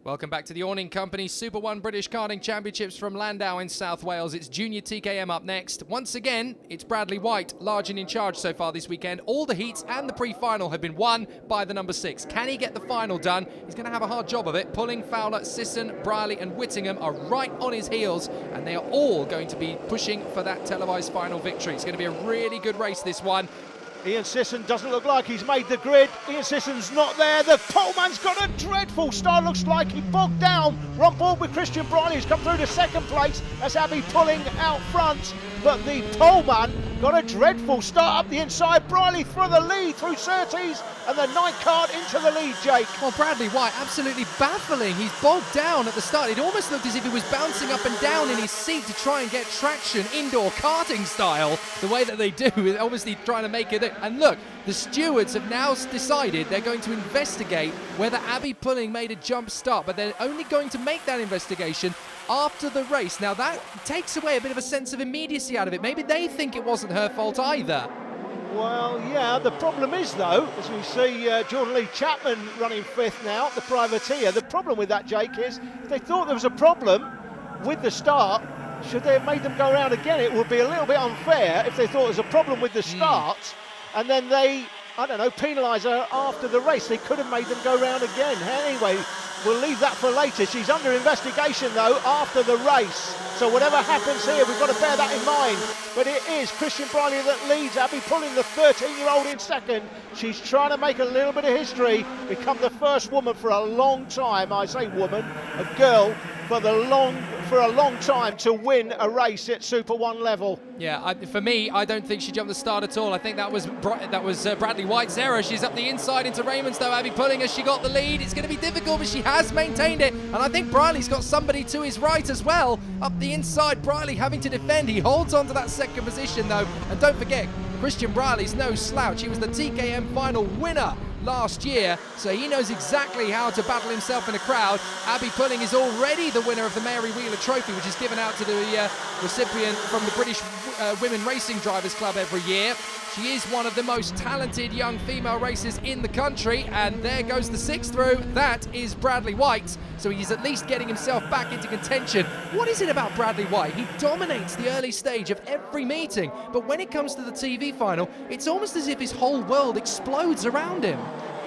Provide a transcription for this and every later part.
Welcome back to the Awning Company Super 1 British Karting Championships from Llandow in South Wales. It's Junior TKM up next. Once again, it's Bradley White, large and in charge so far this weekend. All the heats and the pre-final have been won by the number 6. Can he get the final done? He's going to have a hard job of it. Pulling, Fowler, Sisson, Brierley and Whittingham are right on his heels, and they are all going to be pushing for that televised final victory. It's going to be a really good race, this one. Ian Sisson doesn't look like he's made the grid. Ian Sisson's not there. The poleman's got a dreadful start. Looks like he bogged down. We're on board with Christian Brierley, who's come through to second place. That's Abby pulling out front. But the poleman got a dreadful start up the inside. Brierley through the lead, through Surtees, and the night card into the lead, Jake. Well, Bradley White, absolutely baffling. He's bogged down at the start. It almost looked as if he was bouncing up and down in his seat to try and get traction, indoor karting style, the way that they do, obviously trying to make it. And look, the stewards have now decided they're going to investigate whether Abby Pulling made a jump start, but they're only going to make that investigation after the race. Now that takes away a bit of a sense of immediacy out of it. Maybe they think it wasn't her fault either. Well, yeah, the problem is, though, as we see Jordan Lee Chapman running fifth now, the privateer. The problem with that, Jake, is if they thought there was a problem with the start, should they have made them go around again? It would be a little bit unfair if they thought there was a problem with the start and then they, I don't know, penalise her after the race. They could have made them go round again. Anyway, we'll leave that for later. She's under investigation, though, after the race. So whatever happens here, we've got to bear that in mind. But it is Christian Brierley that leads. Abby Pulling, the 13-year-old, in second. She's trying to make a little bit of history, become the first woman for a long time. I say woman, a girl, for a long time to win a race at Super 1 level. Yeah, for me, I don't think she jumped the start at all. I think that was Bradley White's error. She's up the inside into Raymond's, though. Abby Pulling, as she got the lead. It's going to be difficult, but she has maintained it. And I think Brierley's got somebody to his right as well. Up the inside, Brierley having to defend. He holds on to that second position, though. And don't forget, Christian Brierley's no slouch. He was the TKM final winner last year, so he knows exactly how to battle himself in a crowd. Abby Pulling is already the winner of the Mary Wheeler Trophy, which is given out to the recipient from the British Women Racing Drivers Club every year. She is one of the most talented young female racers in the country, and there goes the sixth through. That is Bradley White, so he's at least getting himself back into contention. What is it about Bradley White? He dominates the early stage of every meeting, but when it comes to the TV final, it's almost as if his whole world explodes around him.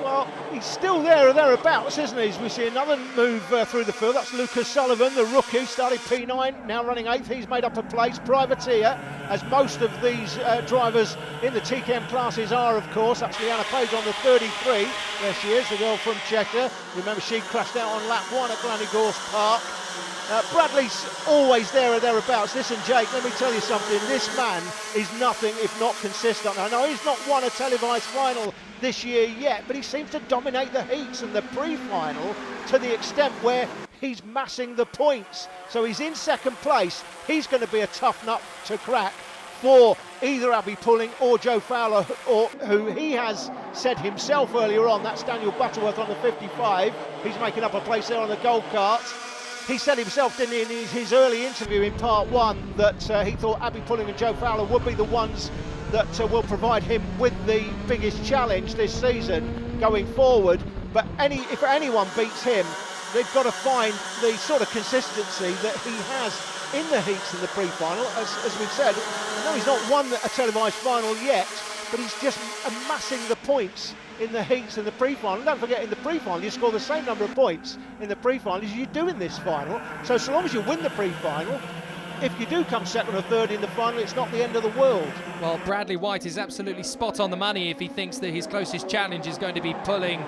Well, he's still there or thereabouts, isn't he? As we see another move through the field. That's Lucas Sullivan, the rookie, started P9, now running 8th. He's made up a place. Privateer, as most of these drivers in the TKM classes are, of course. That's Leanna Page on the 33. There she is, the girl from Cheshire. Remember, she crashed out on lap 1 at Granny Gorse Park. Bradley's always there or thereabouts. Listen, Jake, let me tell you something. This man is nothing if not consistent. I know he's not won a televised final this year yet, but he seems to dominate the heats and the pre-final to the extent where he's massing the points. So he's in second place. He's going to be a tough nut to crack for either Abby Pulling or Joe Fowler, or who he has said himself earlier on. That's Daniel Butterworth on the 55. He's making up a place there on the gold cart. He said himself, didn't he, in his early interview in part 1, that he thought Abby Pulling and Joe Fowler would be the ones that will provide him with the biggest challenge this season going forward. But if anyone beats him, they've got to find the sort of consistency that he has in the heats in the pre-final. As we've said, I know he's not won a televised final yet, but he's just amassing the points in the heats in the pre-final. Don't forget, in the pre-final, you score the same number of points in the pre-final as you do in this final. So long as you win the pre-final, if you do come second or third in the final, it's not the end of the world. Well, Bradley White is absolutely spot on the money if he thinks that his closest challenge is going to be Pulling,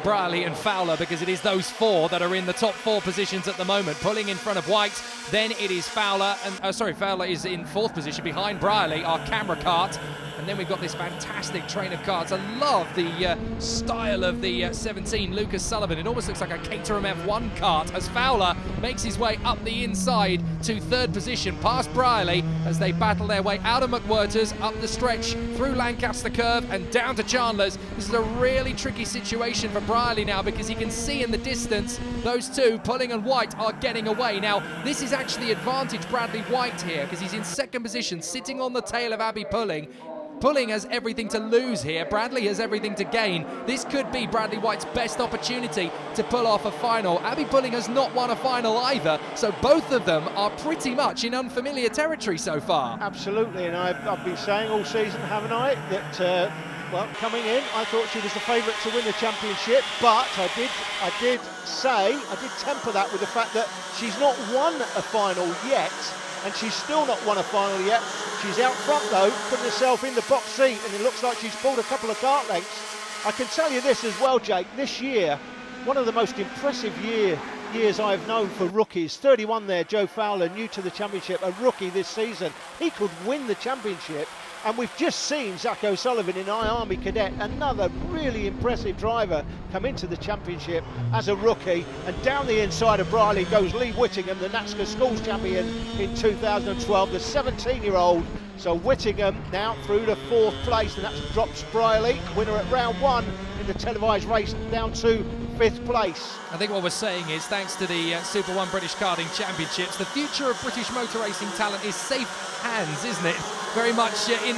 Brierley and Fowler, because it is those four that are in the top 4 positions at the moment. Pulling in front of White, then it is Fowler, and Fowler is in 4th position behind Brierley, our camera cart. And then we've got this fantastic train of carts. I love the style of the 17, Lucas Sullivan. It almost looks like a Caterham F1 cart as Fowler makes his way up the inside to 3rd position, past Brierley, as they battle their way out of McWhirter's, up the stretch, through Lancaster Curve and down to Chandler's. This is a really tricky situation for Brierley now, because he can see in the distance those two, Pulling and White, are getting away. Now, this is actually advantage Bradley White here, because he's in 2nd position, sitting on the tail of Abby Pulling. Pulling has everything to lose here. Bradley has everything to gain. This could be Bradley White's best opportunity to pull off a final. Abby Pulling has not won a final either, so both of them are pretty much in unfamiliar territory so far. Absolutely, and I've been saying all season, haven't I, that well, coming in, I thought she was the favourite to win the championship, but I did temper that with the fact that she's not won a final yet, and she's still not won a final yet. She's out front though, putting herself in the box seat, and it looks like she's pulled a couple of kart lengths. I can tell you this as well, Jake, this year, one of the most impressive years I've known for rookies. 31 there, Joe Fowler, new to the championship, a rookie this season. He could win the championship. And we've just seen Zach O'Sullivan in Army Cadet, another really impressive driver, come into the championship as a rookie. And down the inside of Briley goes Lee Whittingham, the NASCAR Schools champion in 2012, the 17-year-old. So Whittingham now through to 4th place, and that drops Briley, winner at round 1 in the televised race, down to 5th place. I think what we're saying is, thanks to the Super 1 British Karting Championships, the future of British motor racing talent is safe hands, isn't it? Very much in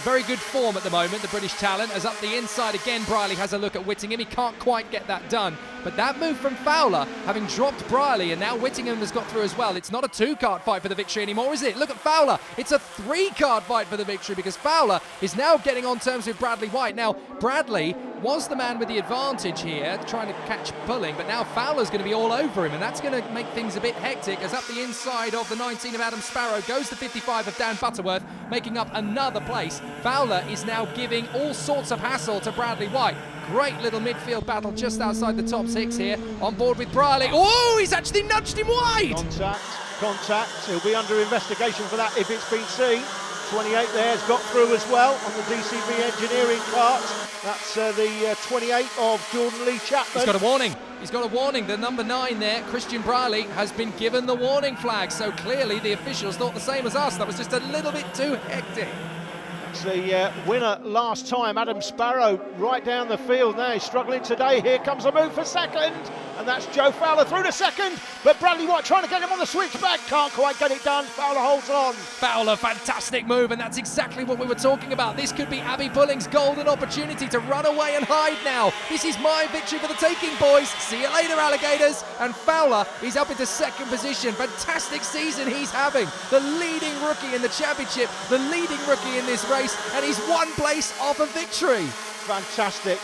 very good form at the moment, the British talent. As up the inside again, Briley has a look at Whittingham. He can't quite get that done. But that move from Fowler, having dropped Briley, and now Whittingham has got through as well. It's not a 2-kart fight for the victory anymore, is it? Look at Fowler. It's a 3-kart fight for the victory, because Fowler is now getting on terms with Bradley White. Now, Bradley was the man with the advantage here, trying to catch Pulling, but now Fowler's going to be all over him, and that's going to make things a bit hectic, as up the inside of the 19 of Adam Sparrow goes the 55 of Dan Butterworth, making up another place. Fowler is now giving all sorts of hassle to Bradley White. Great little midfield battle just outside the top 6 here, on board with Briley. Oh, he's actually nudged him wide! Contact. He'll be under investigation for that if it's been seen. 28 there has got through as well on the DCV engineering cart. That's the 28 of Jordan Lee Chapman. He's got a warning. He's got a warning. The number 9 there, Christian Briley, has been given the warning flag. So clearly the officials thought the same as us. That was just a little bit too hectic. That's the winner last time, Adam Sparrow, right down the field now. He's struggling today. Here comes a move for second. And that's Joe Fowler through to second, but Bradley White trying to get him on the switchback, can't quite get it done. Fowler holds on. Fowler, fantastic move, and that's exactly what we were talking about. This could be Abby Pulling's golden opportunity to run away and hide now. This is my victory for the taking, boys. See you later, alligators. And Fowler is up into 2nd position. Fantastic season he's having. The leading rookie in the championship, the leading rookie in this race, and he's 1 place off a victory. Fantastic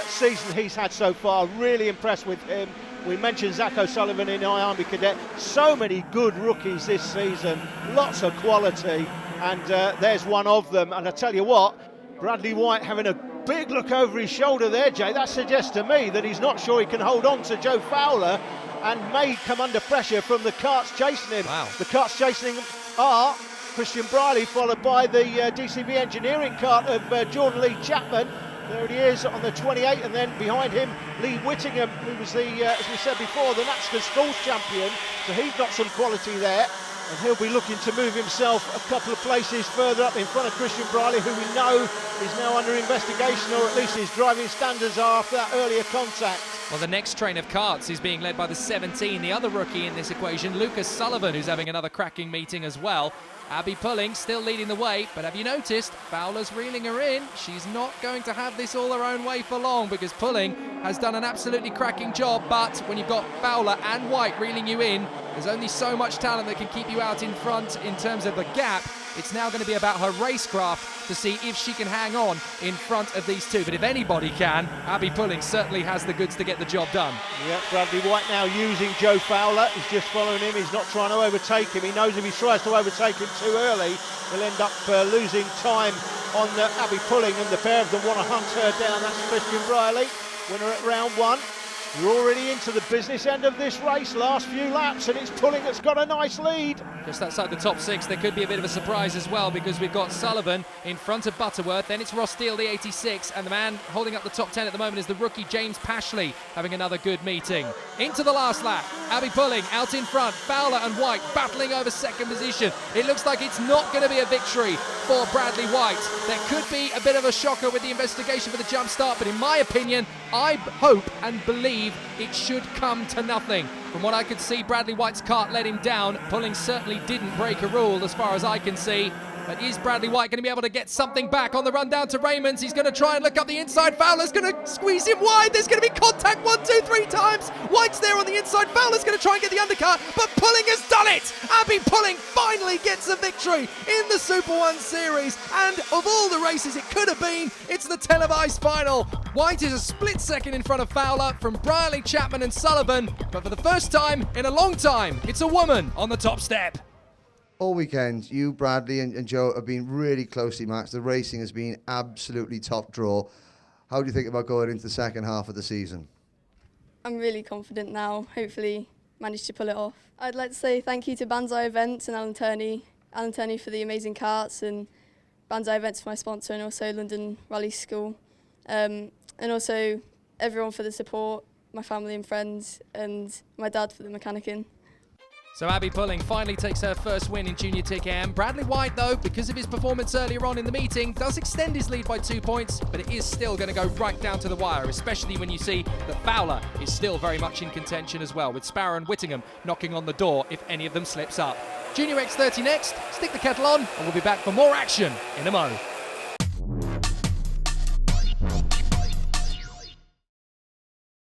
season he's had so far, really impressed with him. We mentioned Zach O'Sullivan in Army Cadet. So many good rookies this season, lots of quality, and there's one of them. And I tell you what, Bradley White having a big look over his shoulder there, Jay. That suggests to me that he's not sure he can hold on to Joe Fowler and may come under pressure from the karts chasing him. Wow. The karts chasing him are Christian Briley, followed by the DCV engineering kart of Jordan Lee Chapman. There he is on the 28, and then behind him, Lee Whittingham, who was the, as we said before, the NASCAR Schools champion. So he's got some quality there, and he'll be looking to move himself a couple of places further up in front of Christian Briley, who we know is now under investigation, or at least his driving standards are after that earlier contact. Well, the next train of karts is being led by the 17, the other rookie in this equation, Lucas Sullivan, who's having another cracking meeting as well. Abby Pulling still leading the way, but have you noticed Fowler's reeling her in? She's not going to have this all her own way for long, because Pulling has done an absolutely cracking job, but when you've got Fowler and White reeling you in, there's only so much talent that can keep you out in front in terms of the gap. It's now going to be about her racecraft to see if she can hang on in front of these two. But if anybody can, Abby Pulling certainly has the goods to get the job done. Yeah, Bradley White now using Joe Fowler. He's just following him. He's not trying to overtake him. He knows if he tries to overtake him too early, he'll end up losing time on Abby Pulling, and the pair of them want to hunt her down. That's Christian Briley, winner at round 1. We're already into the business end of this race, last few laps, and it's Pulling that's got a nice lead. Just outside the top 6, there could be a bit of a surprise as well, because we've got Sullivan in front of Butterworth, then it's Ross Steele, the 86, and the man holding up the top 10 at the moment is the rookie James Pashley, having another good meeting. Into the last lap, Abby Pulling out in front, Fowler and White battling over 2nd position. It looks like it's not going to be a victory for Bradley White. There could be a bit of a shocker with the investigation for the jump start, but in my opinion, I hope and believe it should come to nothing. From what I could see, Bradley White's kart let him down. Pulling certainly didn't break a rule as far as I can see. But is Bradley White going to be able to get something back on the run down to Raymond's? He's going to try and look up the inside. Fowler's going to squeeze him wide. There's going to be contact 1, 2, 3 times. White's there on the inside. Fowler's going to try and get the undercut, but Pulling has done it. Abby Pulling finally gets a victory in the Super 1 Series. And of all the races it could have been, it's the televised final. White is a split second in front of Fowler from Briley, Chapman and Sullivan. But for the first time in a long time, it's a woman on the top step. All weekend, you, Bradley and Joe have been really closely matched. The racing has been absolutely top draw. How do you think about going into the second half of the season? I'm really confident now, hopefully manage to pull it off. I'd like to say thank you to Banzai Events and Alan Turney for the amazing karts, and Banzai Events for my sponsor, and also London Rally School. And also everyone for the support, my family and friends, and my dad for the mechanicking. So Abby Pulling finally takes her first win in Junior TKM. Bradley White, though, because of his performance earlier on in the meeting, does extend his lead by 2 points, but it is still going to go right down to the wire, especially when you see that Fowler is still very much in contention as well, with Sparrow and Whittingham knocking on the door if any of them slips up. Junior X30 next, stick the kettle on, and we'll be back for more action in a mo.